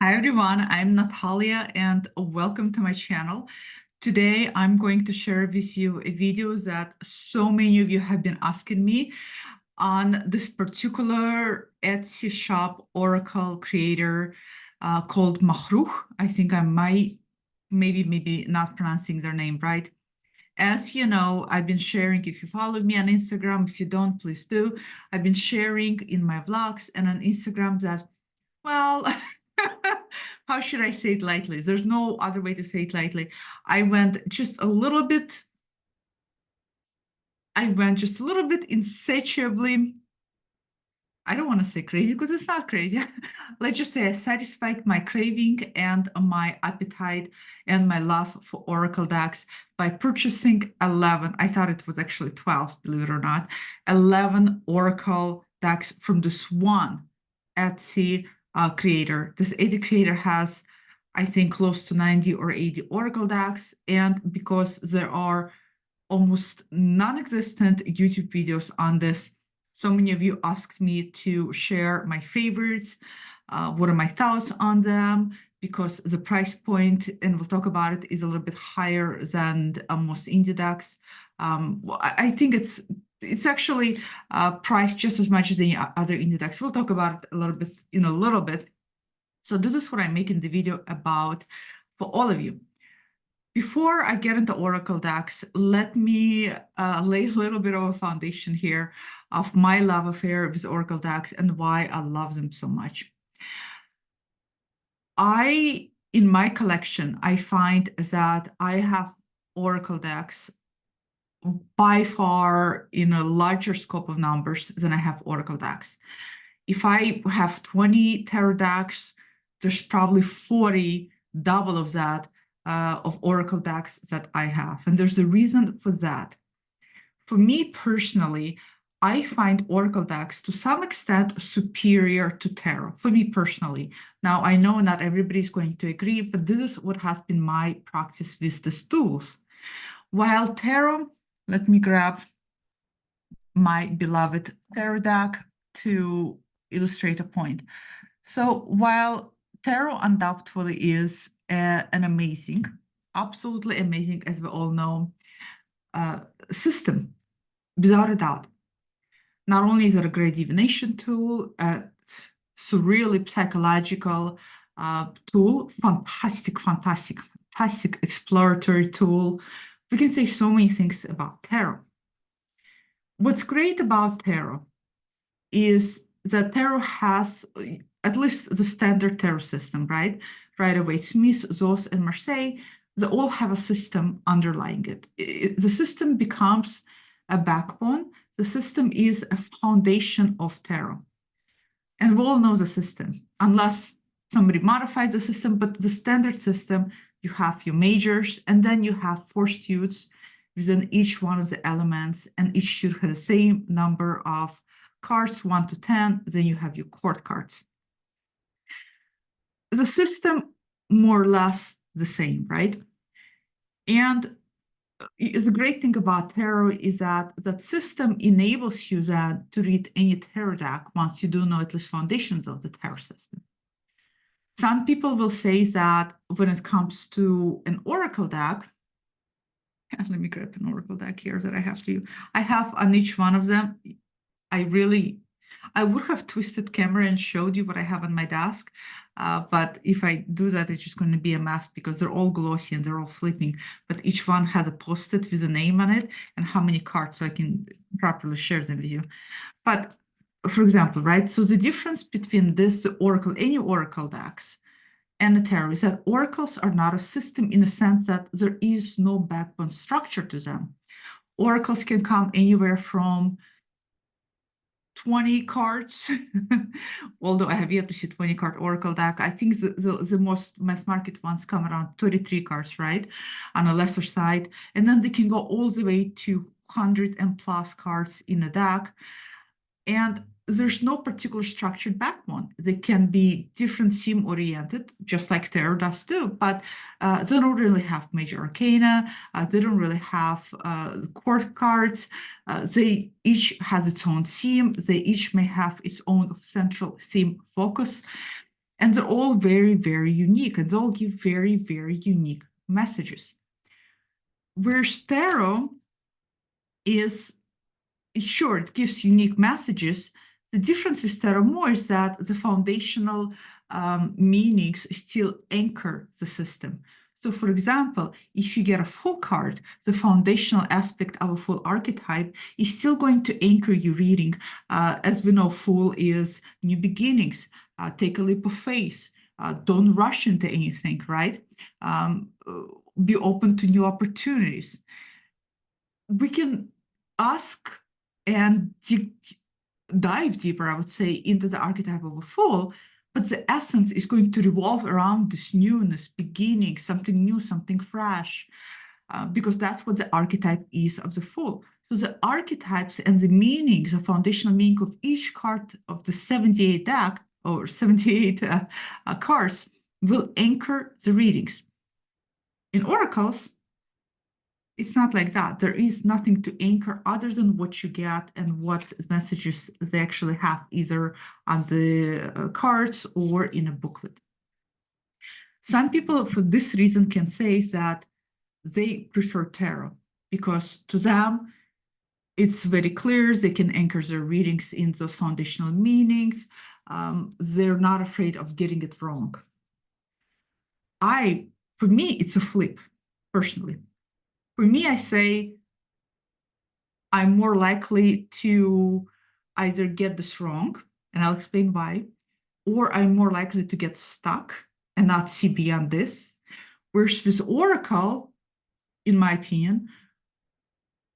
Hi everyone, I'm Natalia and welcome to my channel. Today I'm going to share with you a video that so many of you have been asking me on this particular Etsy shop Oracle creator called MAHRUKH. I think I might maybe not pronouncing their name right. As you know, I've been sharing, if you follow me on Instagram, if you don't, please do. I've been sharing in my vlogs and on Instagram that, well, how should I say it lightly? There's no other way to say it lightly. I went just a little bit insatiably. I don't want to say crazy because it's not crazy. Let's just say I satisfied my craving and my appetite and my love for Oracle decks by purchasing 11. I thought it was actually 12, believe it or not, 11 Oracle decks from this one Etsy creator. This Etsy creator has, I think, close to 90 or 80 Oracle decks. And because there are almost non-existent YouTube videos on this, so many of you asked me to share my favorites, what are my thoughts on them, because the price point, and we'll talk about it, is a little bit higher than most indie decks. I think it's actually priced just as much as the other indie decks. We'll talk about it a little bit in a little bit. So this is what I'm making the video about for all of you. Before I get into Oracle decks, let me lay a little bit of a foundation here of my love affair with Oracle decks and why I love them so much. In my collection, I find that I have Oracle decks by far in a larger scope of numbers than I have Oracle decks. If I have 20 tarot decks, there's probably 40, double of that, of Oracle decks that I have. And there's a reason for that. For me personally, I find Oracle decks to some extent superior to tarot, for me personally. Now, I know not everybody's going to agree, but this is what has been my practice with these tools. While tarot, let me grab my beloved tarot deck to illustrate a point. So while tarot undoubtedly is an amazing, absolutely amazing, as we all know, system, without a doubt. Not only is it a great divination tool, it's a really psychological tool, fantastic exploratory tool. We can say so many things about tarot. What's great about tarot is that tarot has at least the standard tarot system, right? Right away, Smith, Zos, and Marseille, they all have a system underlying it. The system becomes a backbone. The system is a foundation of tarot. And we all know the system, unless somebody modifies the system, but the standard system, you have your majors, and then you have 4 suits within each one of the elements, and each suit has the same number of cards, 1 to 10, then you have your court cards. The system, more or less the same, right? And the great thing about tarot is that that system enables you then to read any tarot deck once you do know at least foundations of the tarot system. Some people will say that when it comes to an oracle deck, let me grab an oracle deck here that I have on each one of them. I would have twisted camera and showed you what I have on my desk. But if I do that, it's just going to be a mess because they're all glossy and they're all flipping. But each one has a post-it with a name on it and how many cards, so I can properly share them with you. But for example, right? So the difference between this oracle, any oracle decks, and the tarot is that oracles are not a system in the sense that there is no backbone structure to them. Oracles can come anywhere from 20 cards, although I have yet to see 20 card Oracle deck. I think the most mass market ones come around 33 cards, right? On a lesser side. And then they can go all the way to 100 and plus cards in a deck. And there's no particular structured backbone. They can be different theme oriented, just like tarot does too, but they don't really have major arcana. They don't really have court cards. They each has its own theme. They each may have its own central theme focus. And they're all very, very unique, and they all give very, very unique messages. Whereas tarot is, sure, it gives unique messages. The difference with tarot more is that the foundational meanings still anchor the system. So, for example, if you get a full card, the foundational aspect of a full archetype is still going to anchor your reading. As we know, full is new beginnings, take a leap of faith, don't rush into anything, right? Be open to new opportunities. We can ask and dive deeper, I would say, into the archetype of a fool, but the essence is going to revolve around this newness, beginning, something new, something fresh, because that's what the archetype is of the fool. So the archetypes and the meanings, the foundational meaning of each card of the 78 deck or 78 cards will anchor the readings. In oracles, it's not like that. There is nothing to anchor other than what you get and what messages they actually have, either on the cards or in a booklet. Some people, for this reason, can say that they prefer tarot because to them, it's very clear. They can anchor their readings in those foundational meanings. They're not afraid of getting it wrong. For me, it's a flip, personally. For me, I say I'm more likely to either get this wrong, and I'll explain why, or I'm more likely to get stuck and not see beyond this. Whereas with Oracle, in my opinion,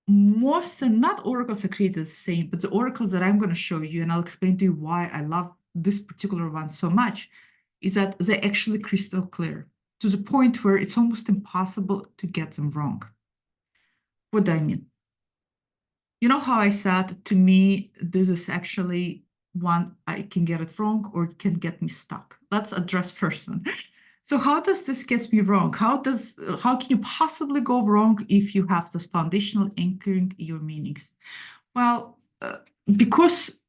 most, and not oracles are created the same, but the oracles that I'm going to show you, and I'll explain to you why I love this particular one so much, is that they're actually crystal clear to the point where it's almost impossible to get them wrong. What do I mean? You know how I said, to me, this is actually one I can get it wrong or it can get me stuck. Let's address first one. So how does this get me wrong? How can you possibly go wrong if you have this foundational anchoring your meanings? Well, because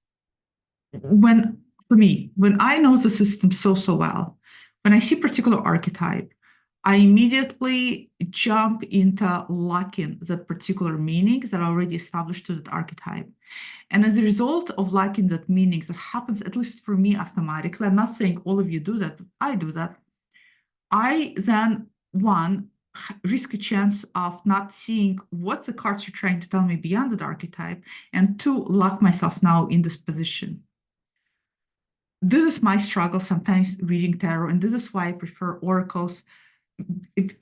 for me, when I know the system so well, when I see particular archetype, I immediately jump into locking that particular meaning that I already established to that archetype. And as a result of locking that meaning, that happens, at least for me, automatically. I'm not saying all of you do that, but I do that. I then, one, risk a chance of not seeing what the cards are trying to tell me beyond that archetype, and two, lock myself now in this position. This is my struggle sometimes reading tarot, and this is why I prefer oracles.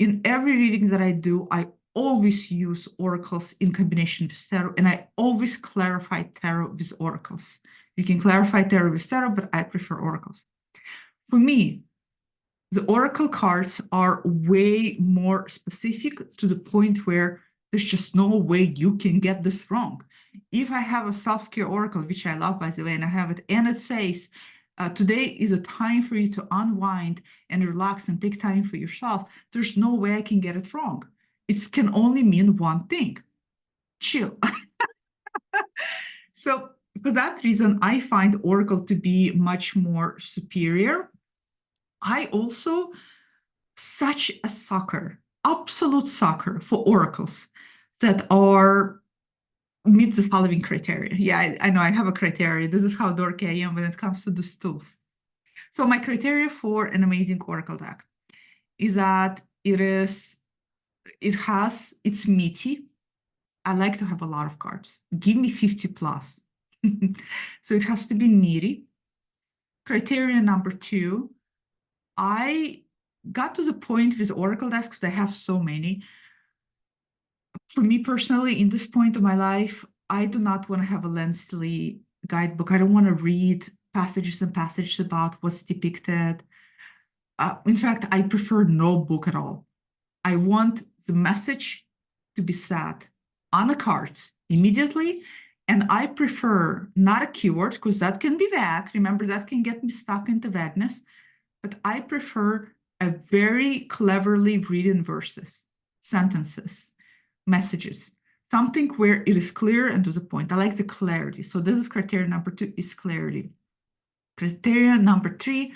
In every reading that I do, I always use oracles in combination with tarot, and I always clarify tarot with oracles. You can clarify tarot with tarot, but I prefer oracles. For me, the oracle cards are way more specific to the point where there's just no way you can get this wrong. If I have a self-care oracle, which I love, by the way, and I have it, and it says, today is a time for you to unwind and relax and take time for yourself, there's no way I can get it wrong. It can only mean one thing: chill. So for that reason, I find Oracle to be much more superior. I also such a sucker, absolute sucker for oracles that are meet the following criteria. Yeah, I know I have a criteria. This is how dorky I am when it comes to the tools. So my criteria for an amazing oracle deck is that it's meaty. I like to have a lot of cards. Give me 50 plus. So it has to be meaty. Criteria number two, I got to the point with oracle decks because I have so many. For me personally, in this point of my life, I do not want to have a lengthy guidebook. I don't want to read passages and passages about what's depicted. In fact, I prefer no book at all. I want the message to be set on the cards immediately. And I prefer not a keyword, because that can be vague. Remember, that can get me stuck into vagueness. But I prefer a very cleverly written verses, sentences, messages, something where it is clear and to the point. I like the clarity. So this is criteria number two, is clarity. Criteria number three,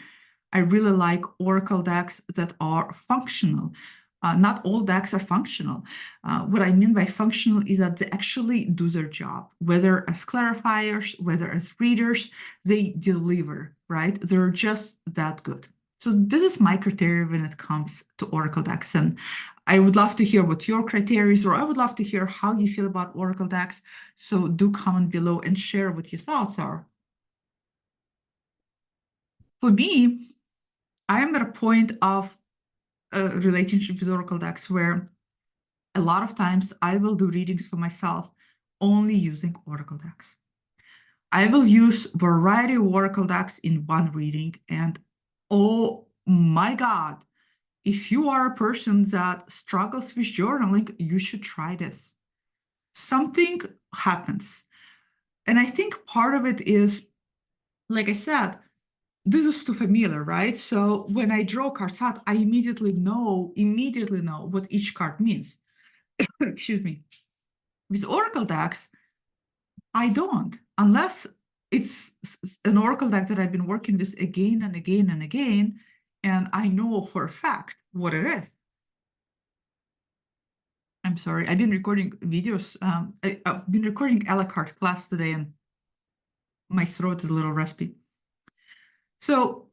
I really like Oracle decks that are functional. Not all decks are functional. What I mean by functional is that they actually do their job, whether as clarifiers, whether as readers, they deliver, right? They're just that good. So this is my criteria when it comes to Oracle decks. And I would love to hear what your criteria is, or I would love to hear how you feel about Oracle decks. So do comment below and share what your thoughts are. For me, I am at a point of a relationship with Oracle decks where a lot of times I will do readings for myself only using Oracle decks. I will use variety of Oracle decks in one reading, and oh my God, if you are a person that struggles with journaling, you should try this. Something happens. And I think part of it is, like I said, this is too familiar, right? So when I draw cards out, I immediately know what each card means. Excuse me. With Oracle decks, I don't, unless it's an Oracle deck that I've been working with again and again and again, and I know for a fact what it is. I'm sorry, I've been recording videos. I've been recording a la carte class today, and my throat is a little raspy. So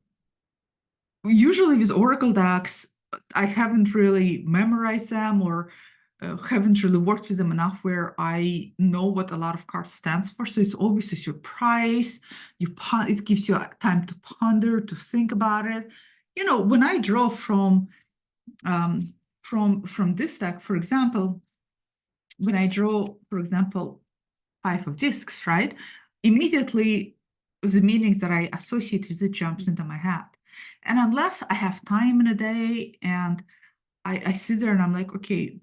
usually with Oracle decks, I haven't really memorized them or haven't really worked with them enough where I know what a lot of cards stands for. So it's always a surprise. It gives you time to ponder, to think about it. You know, when I draw um, from this deck, for example, when I draw, for example, 5 of discs, right? Immediately the meaning that I associate with it jumps into my head. And unless I have time in a day and I sit there and I'm like, okay,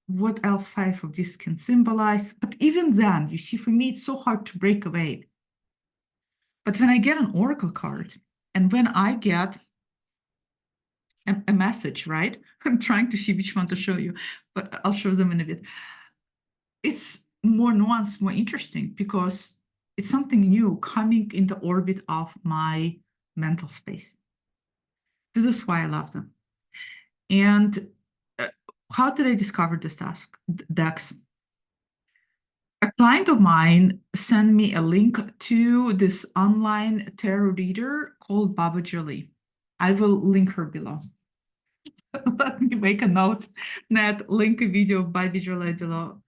what else 5 of discs can symbolize? But even then, you see, for me, it's so hard to break away. But when I get an Oracle card and when I get a message, right? I'm trying to see which one to show you, but I'll show them in a bit. It's more nuanced, more interesting because it's something new coming in the orbit of my mental space. This is why I love them. And how did I discover this decks? A client of mine sent me a link to this online tarot reader called Baba Jolie. I will link her below. Let me make a note, Nat, link a video of Baba Jolie below.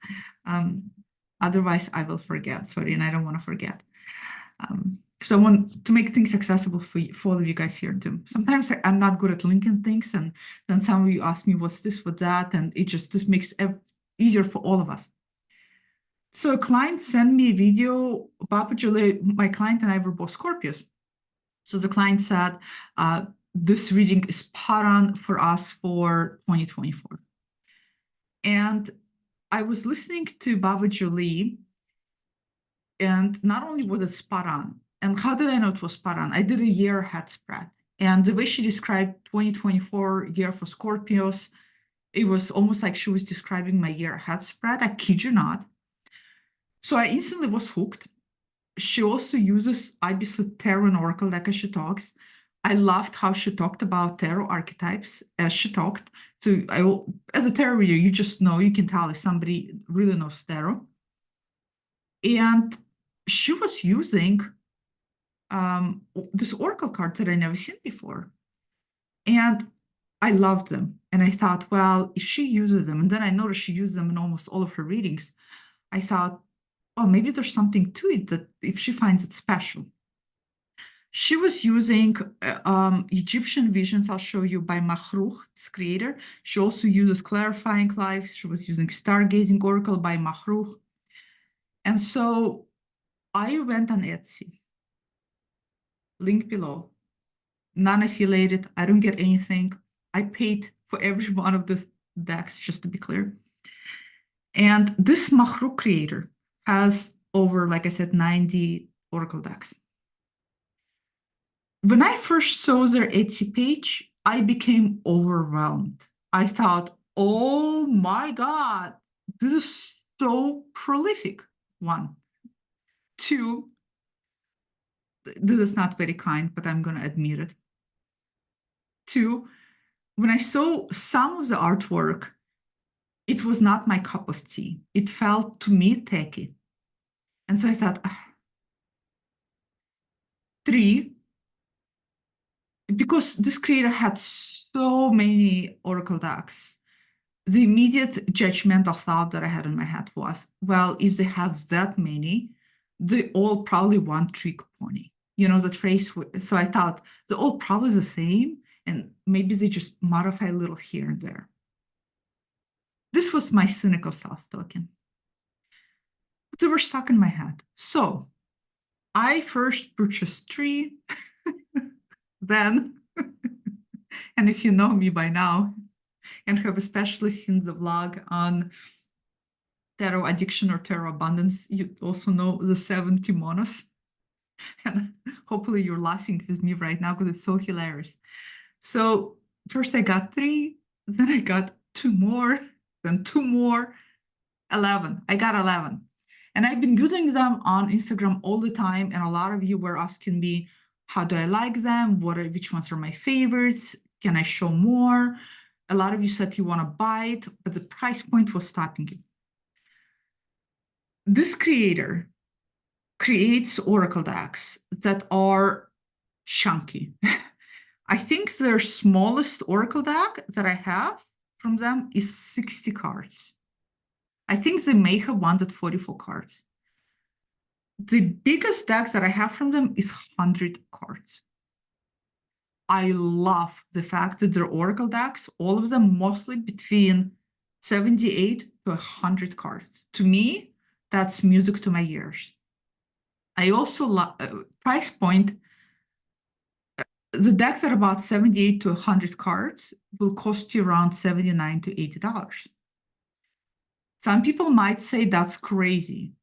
Otherwise, I will forget. Sorry, and I don't want to forget. Because I want to make things accessible for all of you guys here too. Sometimes I'm not good at linking things, and then some of you ask me, what's this, what's that? And it just this makes it easier for all of us. So a client sent me a video. Papa Julie, my client and I were both Scorpios. So the client said, this reading is spot on for us for 2024. And I was listening to Baba Jolie, and not only was it spot on, and how did I know it was spot on? I did a year head spread. And the way she described 2024 year for Scorpios, it was almost like she was describing my year head spread. I kid you not. So I instantly was hooked. She also uses obviously tarot and oracle deck as she talks. I loved how she talked about tarot archetypes as she talked. So as a tarot reader, you just know, you can tell if somebody really knows tarot. And she was using this oracle card that I never seen before. And I loved them. And I thought, well, if she uses them, and then I noticed she uses them in almost all of her readings, I thought, well, maybe there's something to it that if she finds it special. She was using Egyptian visions, I'll show you, by MAHRUKH, its creator. She also uses clarifying lives. She was using Stargazing Oracle by MAHRUKH. And so I went on Etsy, link below, non-affiliated. I don't get anything. I paid for every one of these decks, just to be clear. And this MAHRUKH creator has over, like I said, 90 Oracle decks. When I first saw their Etsy page, I became overwhelmed. I thought, oh my God, this is so prolific. One. Two, this is not very kind, but I'm going to admit it. Two, when I saw some of the artwork, it was not my cup of tea. It felt to me tacky. And so I thought, three, because this creator had so many Oracle decks, the immediate judgmental thought that I had in my head was, well, if they have that many, they all probably want trick pony. You know, that phrase. So I thought they're all probably the same, and maybe they just modify a little here and there. This was my cynical self-talking. But they were stuck in my head. So I first purchased 3, then, and if you know me by now, and have especially seen the vlog on tarot addiction or tarot abundance, you also know the 7 kimonos. And hopefully you're laughing with me right now because it's so hilarious. So first I got 3, then I got 2 more, then 2 more, 11. I got 11. And I've been using them on Instagram all the time. And a lot of you were asking me, how do I like them? Which ones are my favorites? Can I show more? A lot of you said you want to buy it, but the price point was stopping you. This creator creates Oracle decks that are chunky. I think their smallest Oracle deck that I have from them is 60 cards. I think they may have one that's 44 cards. The biggest deck that I have from them is 100 cards. I love the fact that their Oracle decks, all of them mostly between 78 to 100 cards. To me, that's music to my ears. I also love price point. The decks that are about 78 to 100 cards will cost you around $79 to $80. Some people might say that's crazy.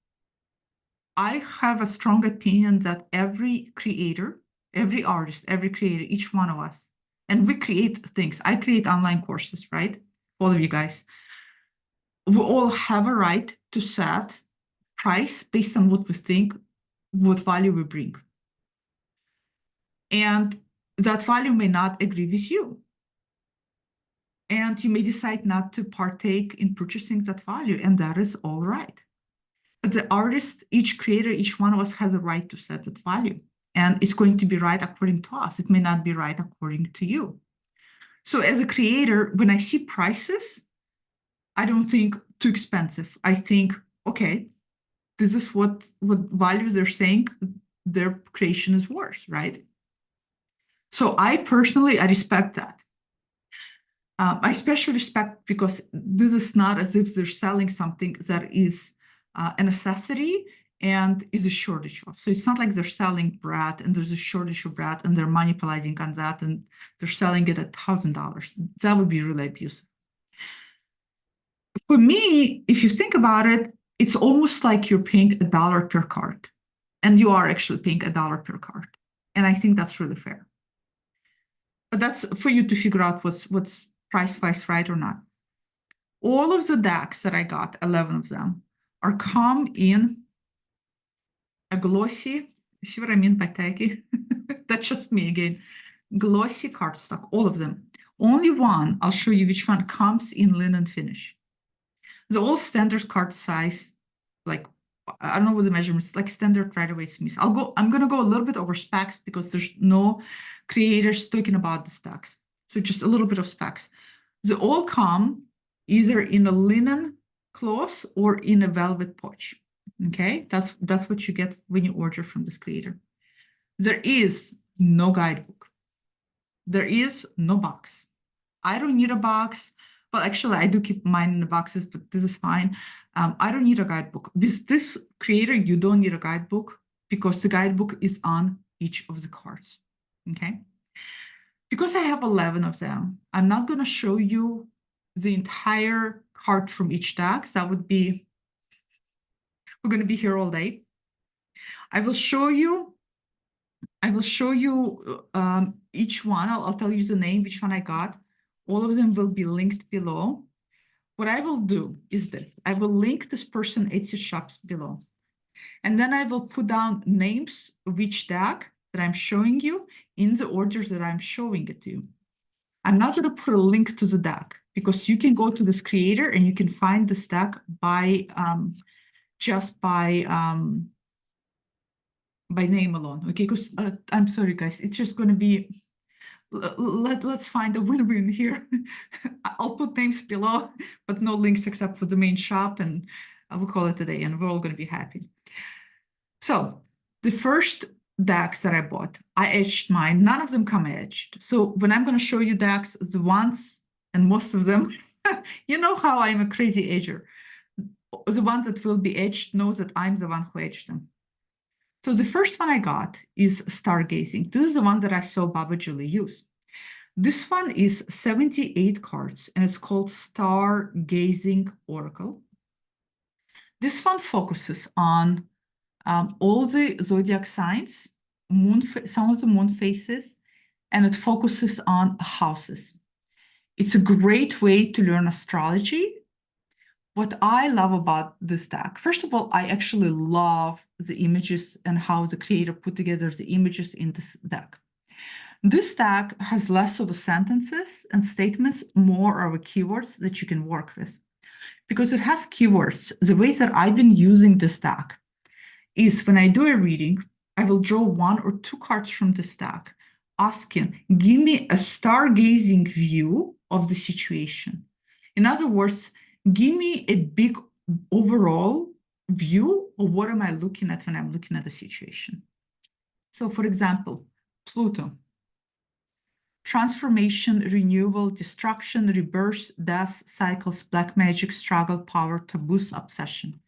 I have a strong opinion that every creator, every artist, every creator, each one of us, and we create things. I create online courses, right? All of you guys. We all have a right to set price based on what we think, what value we bring. And that value may not agree with you. And you may decide not to partake in purchasing that value, and that is all right. But the artist, each creator, each one of us has a right to set that value. And it's going to be right according to us. It may not be right according to you. So as a creator, when I see prices, I don't think too expensive. I think, okay, this is what values they're saying their creation is worth, right? So I personally, I respect that. I especially respect because this is not as if they're selling something that is a necessity and is a shortage of. So it's not like they're selling bread and there's a shortage of bread and they're manipulating on that and they're selling it at $1,000. That would be really abusive. For me, if you think about it, it's almost like you're paying $1 per card, and you are actually paying $1 per card. And I think that's really fair. But that's for you to figure out what's price-wise right or not. All of the decks that I got, 11 of them, are come in a glossy, see what I mean by tacky? That's just me again. Glossy cardstock, all of them. Only one, I'll show you which one, comes in linen finish. The all standard card size, like, I don't know what the measurements, like standard right away to me. So I'm gonna go a little bit over specs because there's no creators talking about the stacks. So just a little bit of specs. They all come either in a linen cloth or in a velvet pouch. Okay, that's what you get when you order from this creator. There is no guidebook. There is no box. I don't need a box. Well, actually, I do keep mine in the boxes, but this is fine. I don't need a guidebook. With this creator, you don't need a guidebook because the guidebook is on each of the cards. Okay. Because I have 11 of them, I'm not going to show you the entire card from each deck. That would be, we're going to be here all day. I will show you each one. I'll tell you the name, which one I got. All of them will be linked below. What I will do is this. I will link this person Etsy shops below. And then I will put down names of each deck that I'm showing you in the order that I'm showing it to you. I'm not going to put a link to the deck because you can go to this creator and you can find this deck by just by name alone. Okay, because I'm sorry, guys, it's just going to be let's find a win-win here. I'll put names below, but no links except for the main shop, and I will call it a day, and we're all going to be happy. So the first decks that I bought, I etched mine. None of them come etched. So when I'm going to show you decks, the ones, and most of them, you know how I'm a crazy edger. The one that will be etched knows that I'm the one who etched them. So the first one I got is Stargazing. This is the one that I saw Baba Julie use. This one is 78 cards, and it's called Stargazing Oracle. This one focuses on all the zodiac signs, some of the moon phases, and it focuses on houses. It's a great way to learn astrology. What I love about this deck, first of all, I actually love the images and how the creator put together the images in this deck. This deck has less of a sentences and statements, more of a keywords that you can work with. Because it has keywords, the way that I've been using this deck is when I do a reading, I will draw 1 or 2 cards from this deck, asking, give me a stargazing view of the situation. In other words, give me a big overall view of what am I looking at when I'm looking at the situation. So for example, Pluto. Transformation, renewal, destruction, rebirth, death, cycles, black magic, struggle, power, taboos, obsession.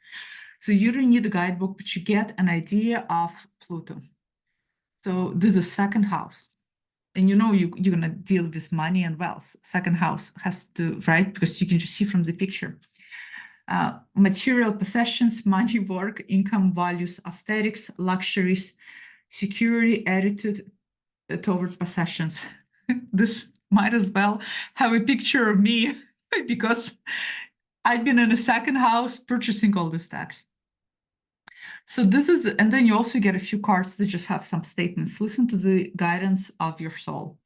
So you don't need a guidebook, but you get an idea of Pluto. So this is the second house. And you know you're going to deal with money and wealth. Second house has to, right? Because you can just see from the picture. Material possessions, money, work, income, values, aesthetics, luxuries, security, attitude toward possessions. This might as well have a picture of me because I've been in a second house purchasing all this tax. So this is, and then you also get a few cards that just have some statements. Listen to the guidance of your soul.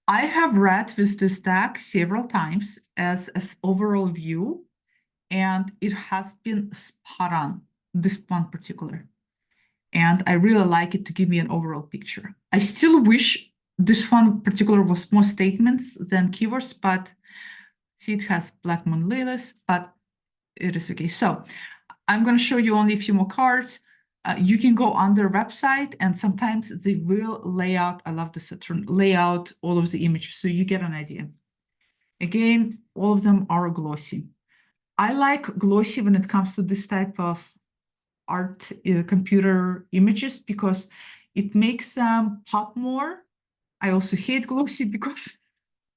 I have read with this deck several times as an overall view, and it has been spot on, this one particular. And I really like it to give me an overall picture. I still wish this one particular was more statements than keywords, but see, it has Black Moon Lilith, but it is okay. So I'm going to show you only a few more cards. You can go on their website, and sometimes they will lay out, I love the Saturn, lay out all of the images so you get an idea. Again, all of them are glossy. I like glossy when it comes to this type of art, computer images, because it makes them pop more. I also hate glossy because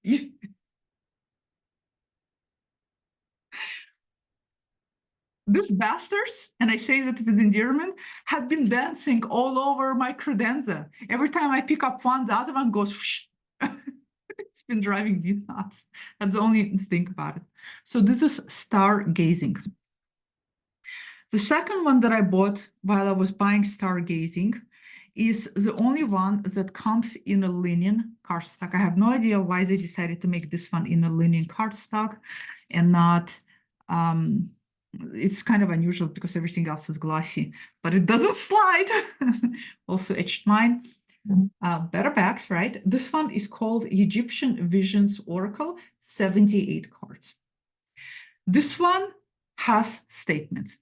these bastards, and I say that with endearment, have been dancing all over my credenza. Every time I pick up one, the other one goes whoosh. It's been driving me nuts. That's the only thing about it. So this is Stargazing. The second one that I bought while I was buying Stargazing is the only one that comes in a linen cardstock. I have no idea why they decided to make this one in a linen cardstock and not, it's kind of unusual because everything else is glossy, but it doesn't slide. Also etched mine. Better backs, right? This one is called Egyptian Visions Oracle, 78 cards. This one has statements.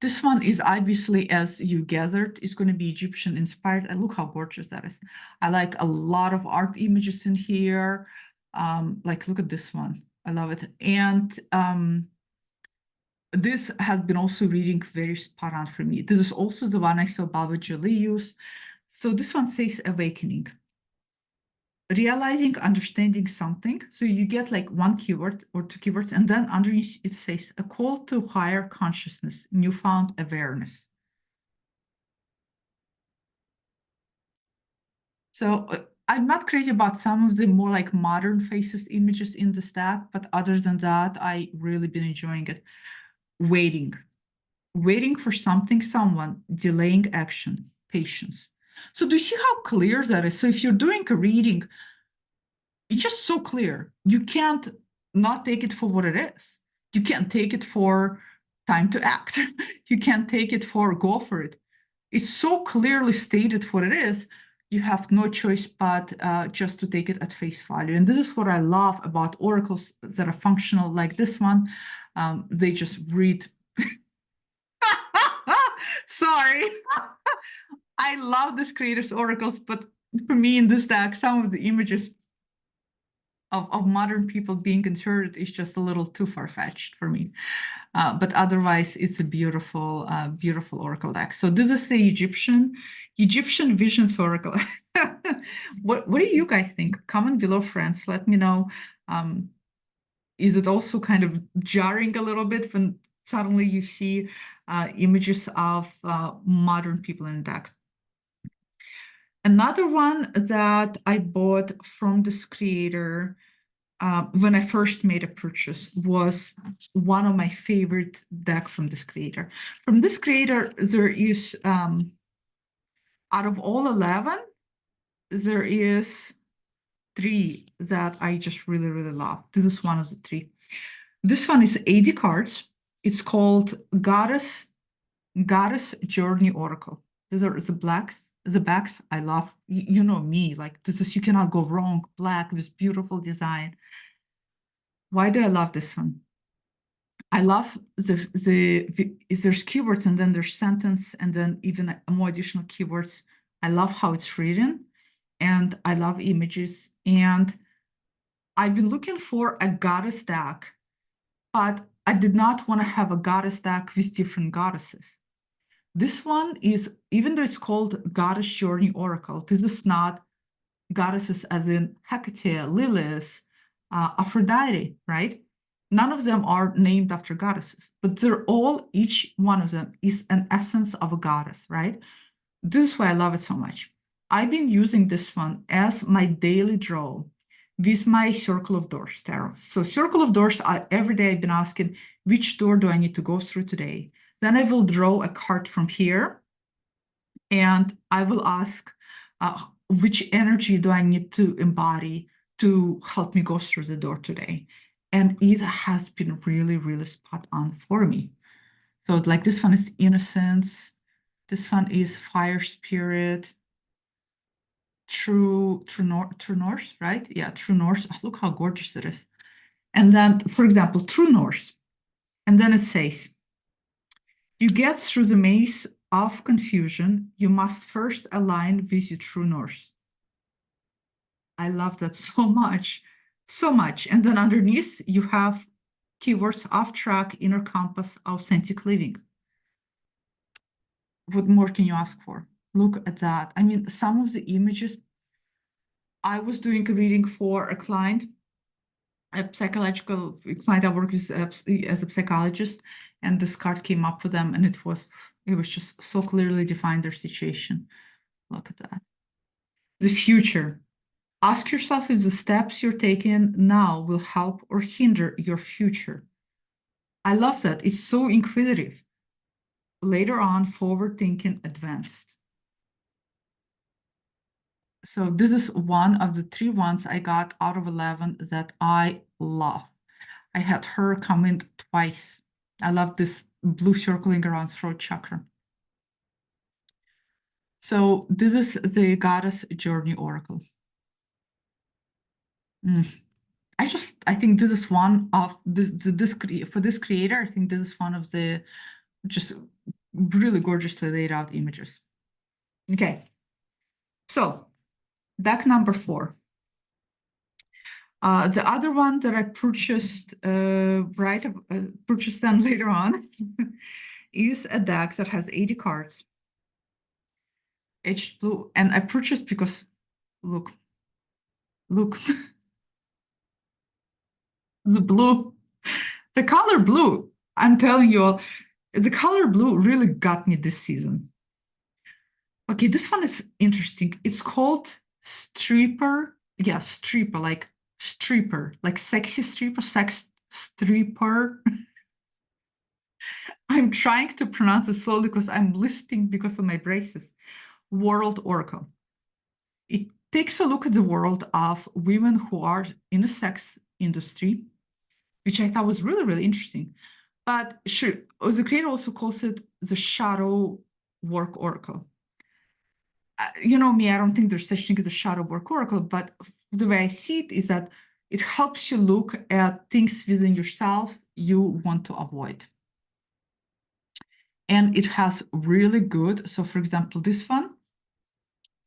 This one is obviously, as you gathered, it's going to be Egyptian inspired. And look how gorgeous that is. I like a lot of art images in here. Like, look at this one. I love it. And this has been also reading very spot on for me. This is also the one I saw Baba Jolie use. So this one says awakening. Realizing, understanding something. So you get like one keyword or 2 keywords, and then underneath it says a call to higher consciousness, newfound awareness. So I'm not crazy about some of the more like modern faces images in the stack, but other than that, I really been enjoying it. Waiting for something, someone, delaying action, patience. So do you see how clear that is? So if you're doing a reading, it's just so clear. You can't not take it for what it is. You can't take it for time to act. You can't take it for go for it. It's so clearly stated what it is. You have no choice but just to take it at face value. And this is what I love about oracles that are functional like this one. They just read. Sorry. I love this creator's oracles, but for me in this deck, some of the images of modern people being inserted is just a little too far-fetched for me. But otherwise, it's a beautiful, beautiful oracle deck. So this is the Egyptian Visions Oracle. What do you guys think? Comment below, friends. Let me know. Is it also kind of jarring a little bit when suddenly you see images of modern people in the deck? Another one that I bought from this creator when I first made a purchase was one of my favorite deck from this creator. From this creator, there is, out of all 11, there is 3 that I just really, really love. This is one of the 3. This one is 80 cards. It's called Goddess Journey Oracle. These are the backs I love. You know me, like this is, you cannot go wrong. Black with beautiful design. Why do I love this one? I love there's keywords and then there's sentence and then even more additional keywords. I love how it's written and I love images. And I've been looking for a goddess deck, but I did not want to have a goddess deck with different goddesses. This one is, even though it's called Goddess Journey Oracle, this is not goddesses as in Hecate, Lilith, Aphrodite, right? None of them are named after goddesses, but they're all, each one of them is an essence of a goddess, right? This is why I love it so much. I've been using this one as my daily draw with my Circle of Doors tarot. So Circle of Doors, every day I've been asking, which door do I need to go through today? Then I will draw a card from here and I will ask, which energy do I need to embody to help me go through the door today? And it has been really, really spot on for me. So like this one is innocence. This one is fire spirit. True Norse, right? Yeah, True Norse. Oh, look how gorgeous it is. And then, for example, True Norse. And then it says, you get through the maze of confusion, you must first align with your true north. I love that so much, so much. And then underneath, you have keywords off track, inner compass, authentic living. What more can you ask for? Look at that. I mean, some of the images, I was doing a reading for a client, a psychological client I work with as a psychologist, and this card came up for them, and it was just so clearly defined their situation. Look at that. The future. Ask yourself if the steps you're taking now will help or hinder your future. I love that. It's so inquisitive. Later on, forward thinking, advanced. So this is one of the 3 ones I got out of 11 that I love. I had her come in twice. I love this blue circling around throat chakra. So this is the Goddess Journey Oracle. I think this is one of for this creator, I think this is one of the just really gorgeously laid out images. Okay. So deck number 4. The other one that I purchased purchased them later on is a deck that has 80 cards. Edged blue, and I purchased because look, the blue, the color blue. I'm telling you all, the color blue really got me this season. Okay, this one is interesting. It's called Stripper. Yeah, stripper, like sexy stripper, sex stripper. I'm trying to pronounce it slowly because I'm lisping because of my braces. World Oracle. takes a look at the world of women who are in the sex industry, which I thought was really, really interesting. But sure, the creator also calls it the shadow work oracle. You know me, I don't think there's such thing as a shadow work oracle, but the way I see it is that it helps you look at things within yourself you want to avoid. And it has really good, so for example, this one,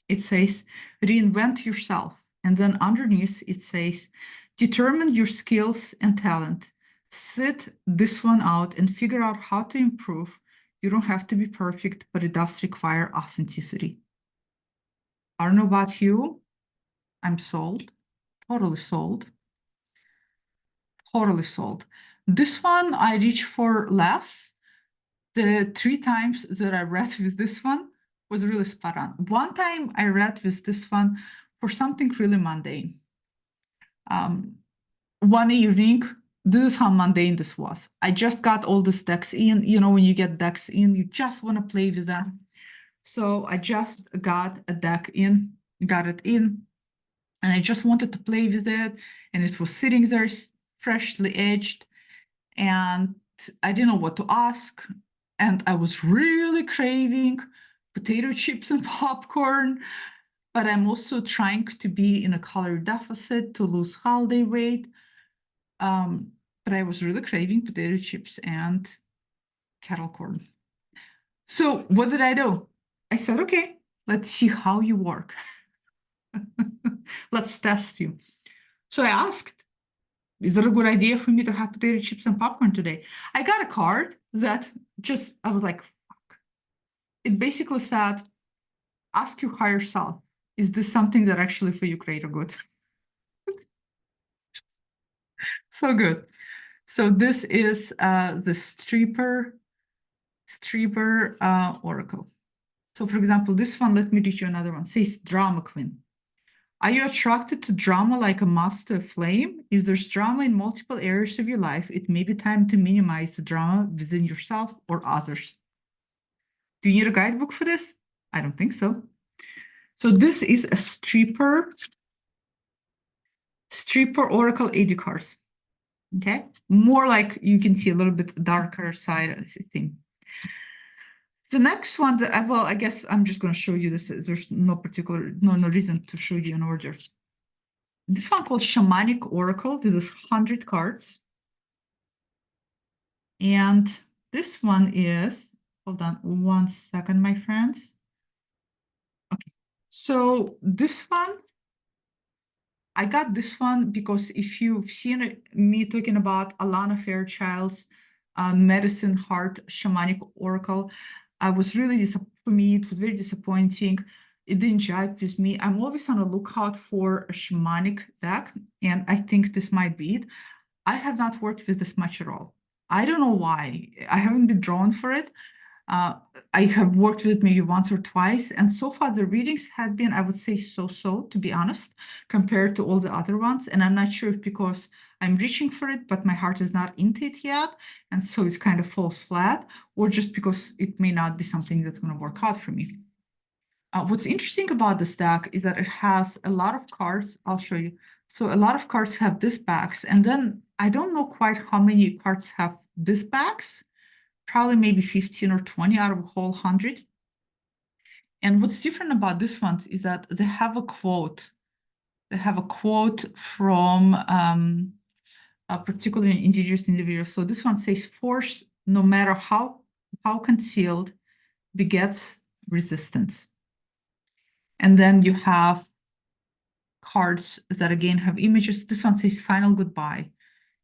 it says reinvent yourself. And then underneath it says determine your skills and talent. Sit this one out and figure out how to improve. You don't have to be perfect, but it does require authenticity. I don't know about you. I'm sold, totally sold, totally sold. This one I reach for less. The 3 times that I read with this one was really spot on. One time I read with this one for something really mundane. One evening, this is how mundane this was. I just got all these decks in. You know, when you get decks in, you just want to play with them. So I just got a deck in, got it in, and I just wanted to play with it. And it was sitting there freshly edged, and I didn't know what to ask. And I was really craving potato chips and popcorn, but I'm also trying to be in a calorie deficit to lose holiday weight. But I was really craving potato chips and kettle corn. So what did I do? I said, okay, let's see how you work. Let's test you. So I asked, is that a good idea for me to have potato chips and popcorn today? I got a card that I was like, fuck. It basically said, ask your higher self, is this something that actually for you great or good? So good. So this is the Streeper Oracle. So for example, this one, let me read you another one, says drama queen. Are you attracted to drama like a moth to a flame? If there's drama in multiple areas of your life, it may be time to minimize the drama within yourself or others. Do you need a guidebook for this? I don't think so. So this is a Streeper Oracle AD cards. Okay, more like you can see a little bit darker side of the thing. The next one that I guess I'm just going to show you this. There's no reason to show you in order. This one called Shamanic Oracle. This is 100 cards. And this one is, hold on 1 second, my friends. Okay, so this one, I got this one because if you've seen me talking about Alana Fairchild's Medicine Heart Shamanic Oracle, I was really for me, it was very disappointing. It didn't jive with me. I'm always on the lookout for a shamanic deck, and I think this might be it. I have not worked with this much at all. I don't know why. I haven't been drawn for it. I have worked with it maybe once or twice, and so far the readings have been, I would say, so-so, to be honest, compared to all the other ones. And I'm not sure if because I'm reaching for it, but my heart is not into it yet, and so it kind of falls flat, or just because it may not be something that's going to work out for me. What's interesting about this deck is that it has a lot of cards. I'll show you. So a lot of cards have this backs, and then I don't know quite how many cards have this backs. Probably maybe 15 or 20 out of a whole 100. And what's different about this one is that they have a quote. They have a quote from a particular indigenous individual. So this one says, force, no matter how concealed, begets resistance. And then you have cards that again have images. This one says, final goodbye.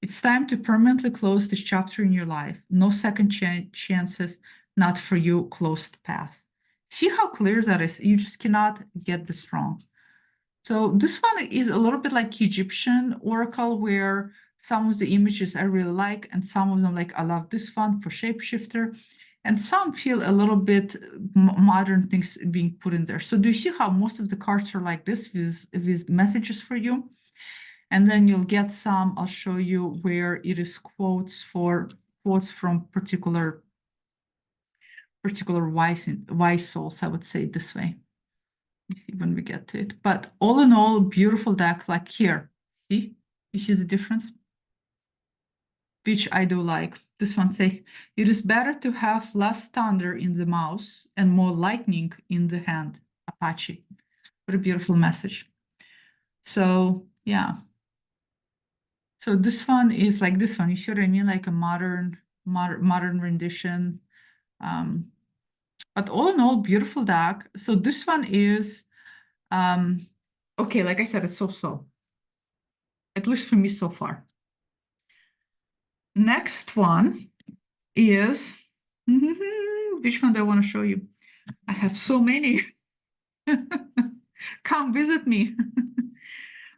It's time to permanently close this chapter in your life. No second chances, not for you, closed path. See how clear that is? You just cannot get this wrong. So this one is a little bit like Egyptian oracle, where some of the images I really like, and some of them like, I love this one for shapeshifter, and some feel a little bit modern things being put in there. So do you see how most of the cards are like this with messages for you? And then you'll get some, I'll show you where it is quotes from particular wise souls, I would say it this way. when we get to it. But all in all, beautiful deck. Like here, see, you see the difference, which I do like. This one says, it is better to have less thunder in the mouth and more lightning in the hand. Apache. What a beautiful message. So yeah. So this one is like this one. You see what I mean? Like a modern rendition. But all in all, beautiful deck. So this one is okay, like I said, it's so-so. At least for me so far. Next one is which one do I want to show you? I have so many. Come visit me.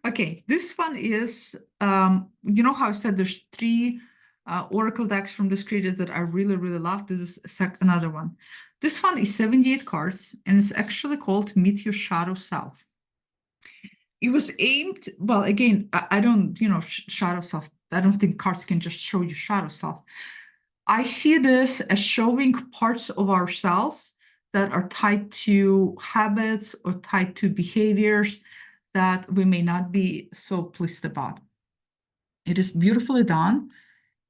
Okay, this one is you know how I said there's three Oracle decks from this creators that I really, really love. This is another one. This one is 78 cards, and it's actually called Meet Your Shadow Self. It was aimed, well, again, I don't, shadow self. I don't think cards can just show you shadow self. I see this as showing parts of ourselves that are tied to habits or tied to behaviors that we may not be so pleased about. It is beautifully done.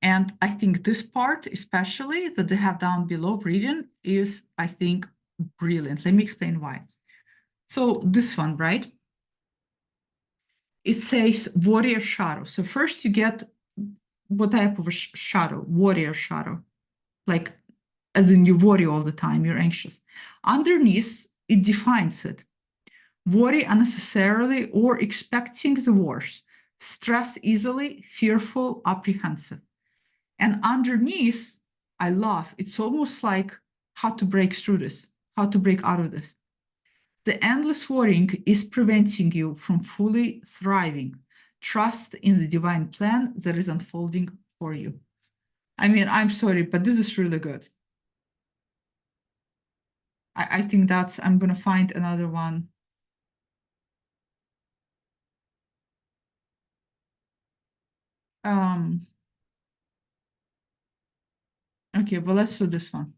And I think this part, especially that they have down below reading, is, I think, brilliant. Let me explain why. So this one, right? It says warrior shadow. So first you get what type of a shadow? Warrior shadow. Like, as in you worry all the time, you're anxious. Underneath, it defines it. Worry unnecessarily or expecting the worst. Stress easily, fearful, apprehensive. And underneath, I love, it's almost like how to break through this, how to break out of this. The endless worrying is preventing you from fully thriving. Trust in the divine plan that is unfolding for you. I mean, I'm sorry, but this is really good. I think I'm going to find another one. Okay, well, let's do this one.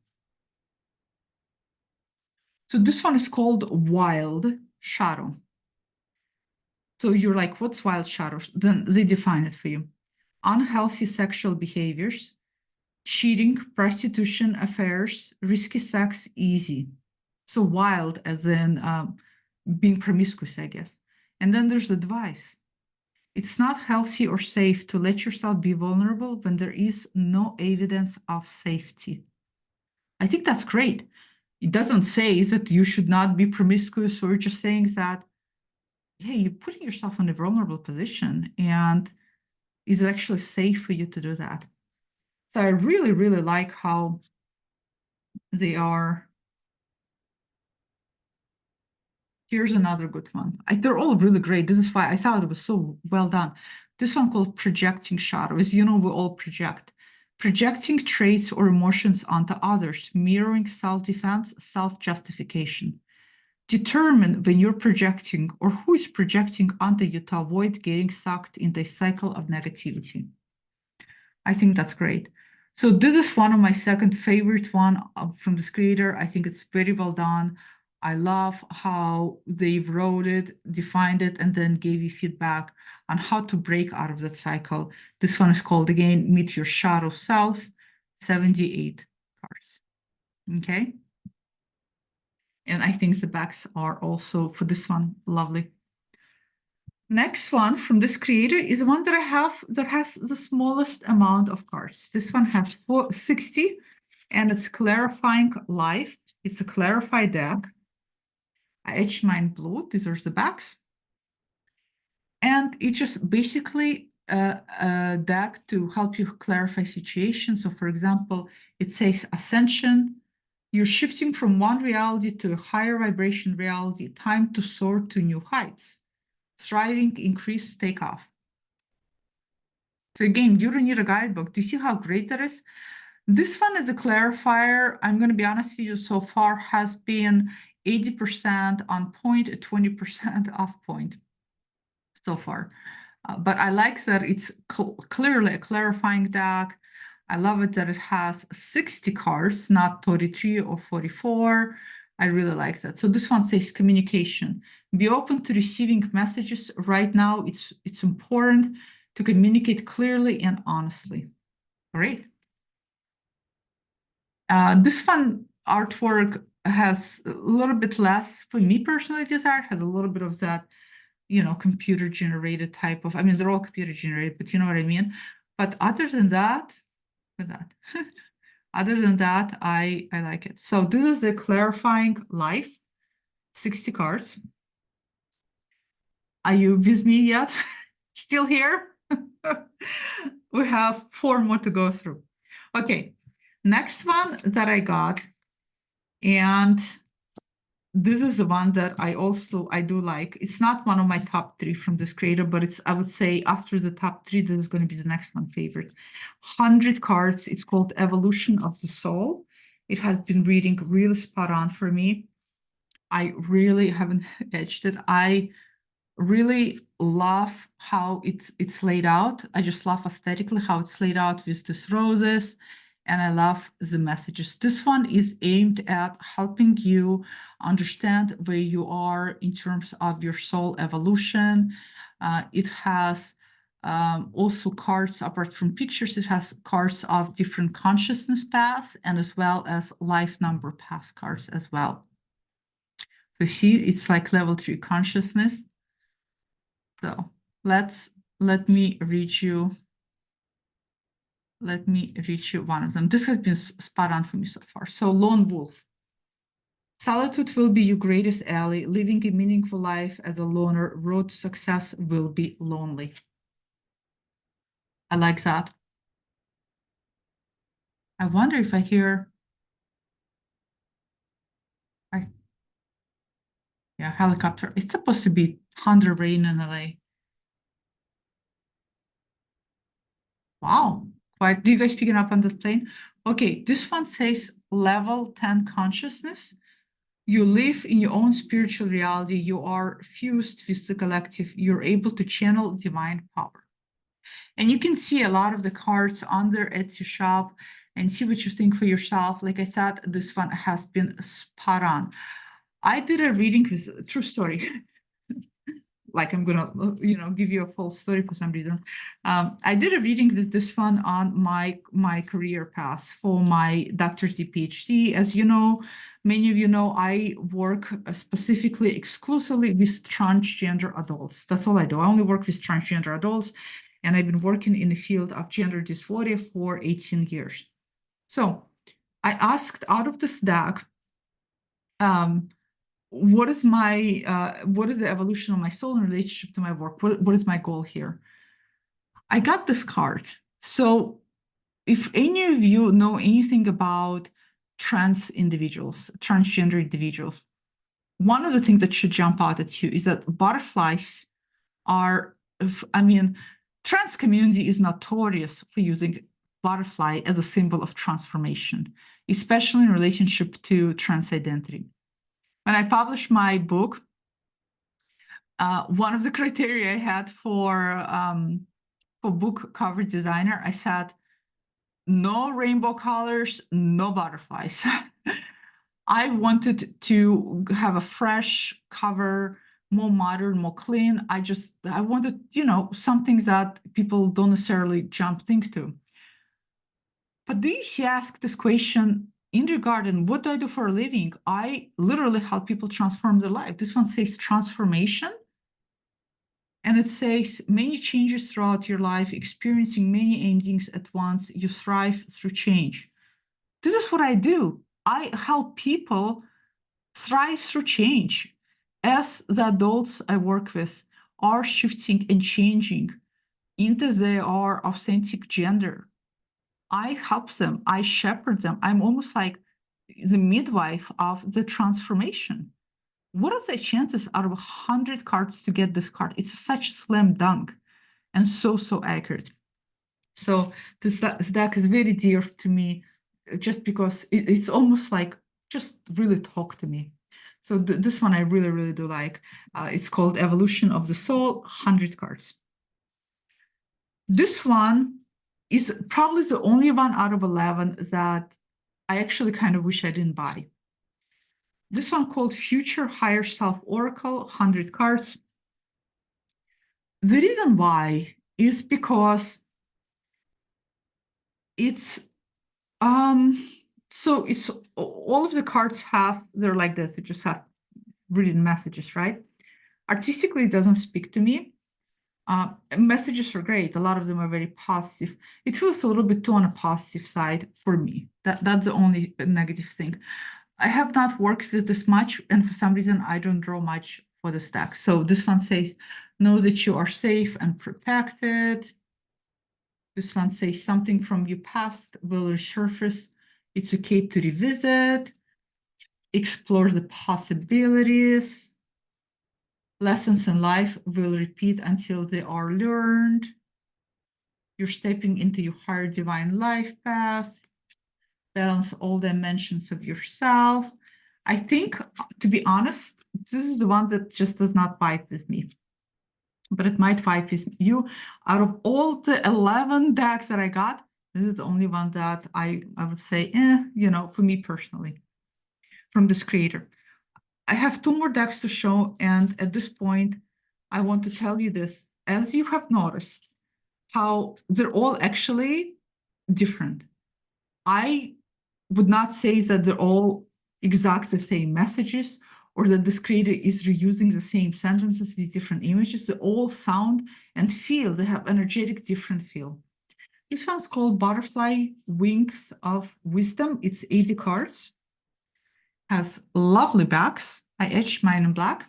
So this one is called Wild Shadow. So you're like, what's wild shadow? Then they define it for you. Unhealthy sexual behaviors, cheating, prostitution, affairs, risky sex, easy. So wild as in being promiscuous, I guess. And then there's advice. It's not healthy or safe to let yourself be vulnerable when there is no evidence of safety. I think that's great. It doesn't say that you should not be promiscuous, or just saying that, hey, you're putting yourself in a vulnerable position, and is it actually safe for you to do that? So I really, really like how they are. Here's another good one. They're all really great. This is why I thought it was so well done. This one called Projecting Shadows. We all project. Projecting traits or emotions onto others, mirroring self-defense, self-justification. Determine when you're projecting or who is projecting onto you to avoid getting sucked into a cycle of negativity. I think that's great. So this is one of my second favorite one from this creator. I think it's very well done. I love how they wrote it, defined it, and then gave you feedback on how to break out of that cycle. This one is called, again, Meet Your Shadow Self, 78 cards. Okay. And I think the backs are also, for this one, lovely. Next one from this creator is one that I have that has the smallest amount of cards. This one has 60, and it's Clarifying Life. It's a Clarify deck. I etched mine blue. These are the backs. And it's just basically a deck to help you clarify situations. So for example, it says Ascension. You're shifting from one reality to a higher vibration reality. Time to soar to new heights. Thriving, increase, takeoff. So again, you don't need a guidebook. Do you see how great that is? This one is a clarifier. I'm going to be honest with you, so far has been 80% on point, 20% off point so far. But I like that it's clearly a clarifying deck. I love it that it has 60 cards, not 33 or 44. I really like that. So this one says communication. Be open to receiving messages. Right now, it's important to communicate clearly and honestly. Great. This fun artwork has a little bit less, for me personally, this art has a little bit of that, computer generated type of, I mean, they're all computer generated, but you know what I mean? But other than that, with that, other than that, I like it. So this is the clarifying life, 60 cards. Are you with me yet? Still here? We have 4 more to go through. Okay, next one that I got, and this is the one that I do like. It's not one of my top 3 from this creator, but it's, I would say, after the top 3, this is going to be the next one favorite. 100 cards. It's called Evolution of the Soul. It has been reading really spot on for me. I really haven't edged it. I really love how it's laid out. I just love aesthetically how it's laid out with these roses, and I love the messages. This one is aimed at helping you understand where you are in terms of your soul evolution. It has also cards, apart from pictures, it has cards of different consciousness paths and as well as life number path cards as well. So see, it's like level 3 consciousness. So let me read you. Let me read you one of them. This has been spot on for me so far. So lone wolf. Solitude will be your greatest ally. Living a meaningful life as a loner, road to success will be lonely. I like that. I wonder if I hear. Yeah, helicopter. It's supposed to be thunder rain in LA. Wow. Quite. Do you guys picking up on the plane? Okay, this one says level 10 consciousness. You live in your own spiritual reality. You are fused with the collective. You're able to channel divine power. And you can see a lot of the cards on their Etsy shop and see what you think for yourself. Like I said, this one has been spot on. I did a reading with true story. Like I'm gonna, give you a full story for some reason. I did a reading with this one on my career path for my doctorate PhD. As you know, many of you know, I work specifically, exclusively with transgender adults. That's all I do. I only work with transgender adults, and I've been working in the field of gender dysphoria for 18 years. So I asked out of this deck, what is the evolution of my soul in relationship to my work? What is my goal here? I got this card. So if any of you know anything about transgender individuals, one of the things that should jump out at you is that butterflies are, trans community is notorious for using butterfly as a symbol of transformation, especially in relationship to trans identity. When I published my book, one of the criteria I had for book cover designer, I said, no rainbow colors, no butterflies. I wanted to have a fresh cover, more modern, more clean. I wanted, something that people don't necessarily think to. But do you ask this question in regard and what do I do for a living? I literally help people transform their life. This one says transformation. And it says many changes throughout your life, experiencing many endings at once. You thrive through change. This is what I do. I help people thrive through change. As the adults I work with are shifting and changing into their authentic gender, I help them, I shepherd them. I'm almost like the midwife of the transformation. What are the chances out of 100 cards to get this card? It's such a slam dunk and so accurate. So this deck is very dear to me just because it's almost like just really talk to me. So this one I really do like. It's called Evolution of the Soul, 100 cards. This one is probably the only one out of 11 that I actually kind of wish I didn't buy. This one called Future Higher Self Oracle, 100 cards. The reason why is because it's so it's all of the cards they're like this. They just have written messages, right? Artistically, it doesn't speak to me. Messages are great. A lot of them are very positive. It feels a little bit too on a positive side for me. That's the only negative thing. I have not worked with this much, and for some reason, I don't draw much for the stack. So this one says, know that you are safe and protected. This one says something from your past will resurface. It's okay to revisit, explore the possibilities. Lessons in life will repeat until they are learned. You're stepping into your higher divine life path. Balance all dimensions of yourself. I think, to be honest, this is the one that just does not vibe with me. But it might vibe with you. Out of all the 11 decks that I got, this is the only one that I would say, for me personally, from this creator. I have 2 more decks to show, and at this point, I want to tell you this. As you have noticed, how they're all actually different. I would not say that they're all exact the same messages or that this creator is reusing the same sentences with different images. They all sound and feel, they have energetic different feel. This one's called Butterfly Wings of Wisdom. It's 80 cards, has lovely backs. I etched mine in black.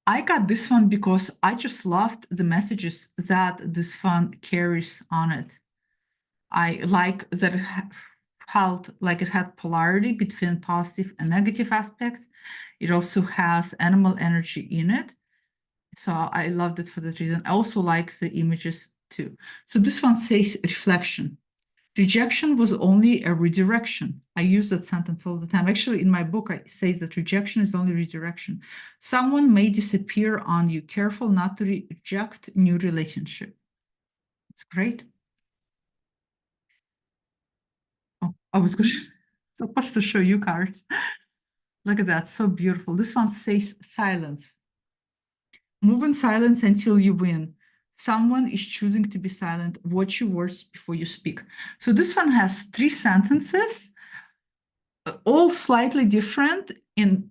I got this one because I just loved the messages that this one carries on it. I like that it felt like it had polarity between positive and negative aspects. It also has animal energy in it. So I loved it for that reason. I also like the images too. So this one says reflection. Rejection was only a redirection. I use that sentence all the time. Actually, in my book, I say that rejection is only redirection. Someone may disappear on you. Careful not to reject new relationship. It's great. Oh, I was supposed to show you cards. Look at that, so beautiful. This one says silence. Move in silence until you win. Someone is choosing to be silent. Watch your words before you speak. So this one has 3 sentences, all slightly different, and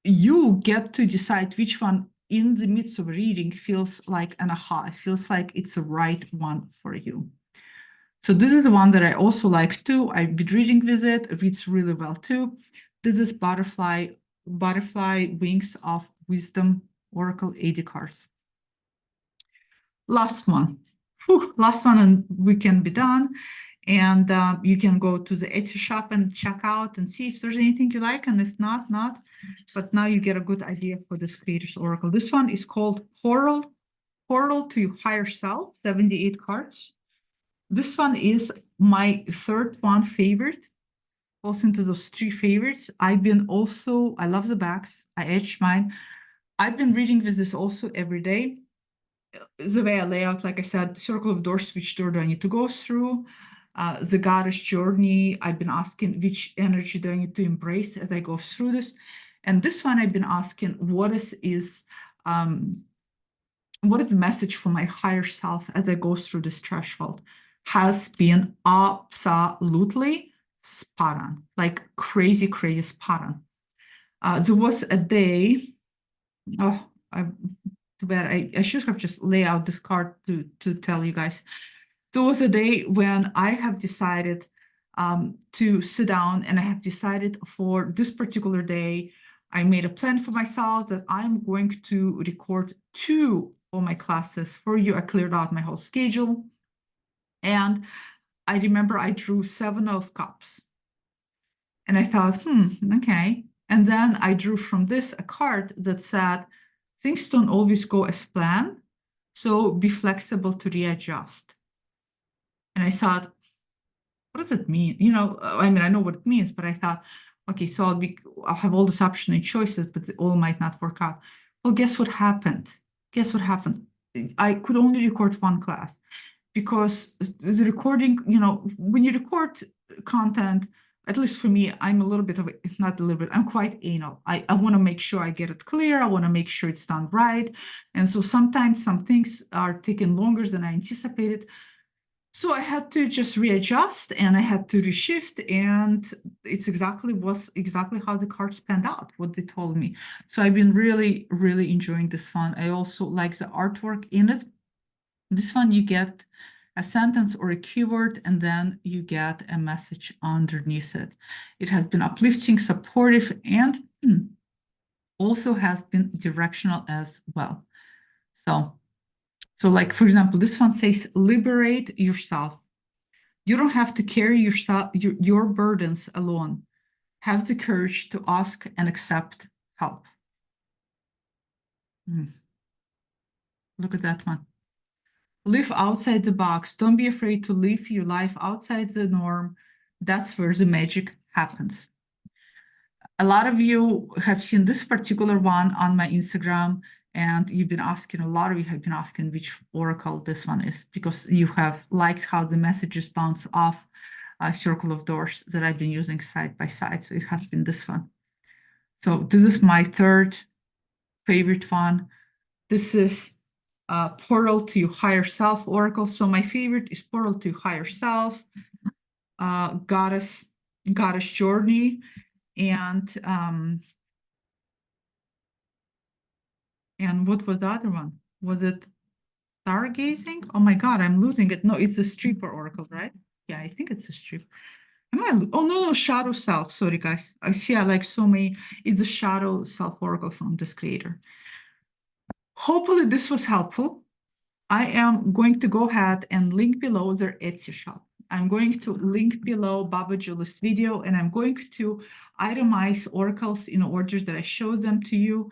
you get to decide which one in the midst of reading feels like an aha. It feels like it's the right one for you. So this is the one that I also like too. I've been reading with it. It reads really well too. This is Butterfly Wings of Wisdom Oracle 80 cards. Last one. Last one, and we can be done. And you can go to the Etsy shop and check out and see if there's anything you like, and if not, not. But now you get a good idea for this Creator's Oracle. This one is called Horal to Your Higher Self, 78 cards. This one is my third one favorite. Falls into those 3 favorites. I love the backs. I etched mine. I've been reading with this also every day. The way I lay out, like I said, circle of doors, which door do I need to go through? The goddess journey. I've been asking which energy do I need to embrace as I go through this. And this one I've been asking, what is the message for my higher self as I go through this threshold? Has been absolutely spot on, like crazy, crazy spot on. There was a day, too bad, I should have just laid out this card to tell you guys. There was a day when I have decided to sit down, and I have decided for this particular day, I made a plan for myself that I'm going to record 2 of my classes for you. I cleared out my whole schedule. And I remember I drew 7 of cups. And I thought, okay. And then I drew from this a card that said, things don't always go as planned, so be flexible to readjust. And I thought, what does it mean? I mean, I know what it means, but I thought, okay, so I'll have all these optional choices, but they all might not work out. Well, guess what happened? I could only record 1 class because the recording, when you record content, at least for me, I'm a little bit of, it's not a little bit, I'm quite anal. I want to make sure I get it clear. I want to make sure it's done right. And so sometimes some things are taking longer than I anticipated. So I had to just readjust and I had to reshift, and was exactly how the cards panned out, what they told me. So I've been really, really enjoying this one. I also like the artwork in it. This one you get a sentence or a keyword, and then you get a message underneath it. It has been uplifting, supportive, and also has been directional as well. So like, for example, this one says, liberate yourself. You don't have to carry your burdens alone. Have the courage to ask and accept help. Look at that one. Live outside the box. Don't be afraid to live your life outside the norm. That's where the magic happens. A lot of you have seen this particular one on my Instagram, and a lot of you have been asking which oracle this one is, because you have liked how the messages bounce off Circle of Doors that I've been using side by side. So it has been this one. So this is my third favorite one. This is Portal to Your Higher Self Oracle. So my favorite is Portal to Your Higher Self, Goddess Journey, and what was the other one? Was it Stargazing? Oh my God, I'm losing it. No, it's the Stripper Oracle, right? Yeah, I think it's a Strip. Oh no, Shadow Self. Sorry, guys. I see I like so many. It's the Shadow Self Oracle from this creator. Hopefully this was helpful. I am going to go ahead and link below their Etsy shop. I'm going to link below Baba Julie's video, and I'm going to itemize oracles in order that I showed them to you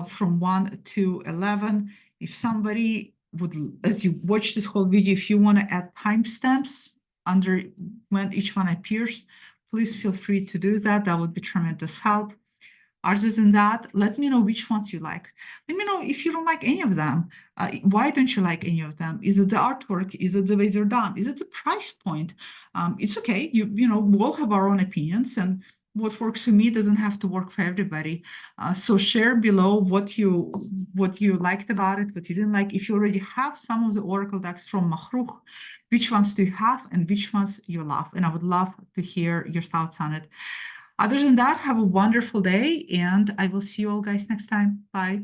from 1 to 11. If somebody would, as you watch this whole video, if you want to add timestamps under when each one appears, please feel free to do that. That would be tremendous help. Other than that, let me know which ones you like. Let me know if you don't like any of them. Why don't you like any of them? Is it the artwork? Is it the way they're done? Is it the price point? It's okay. We all have our own opinions, and what works for me doesn't have to work for everybody. So share below what you liked about it, what you didn't like. If you already have some of the oracle decks from MAHRUKH, which ones do you have and which ones you love? And I would love to hear your thoughts on it. Other than that, have a wonderful day, and I will see you all guys next time. Bye.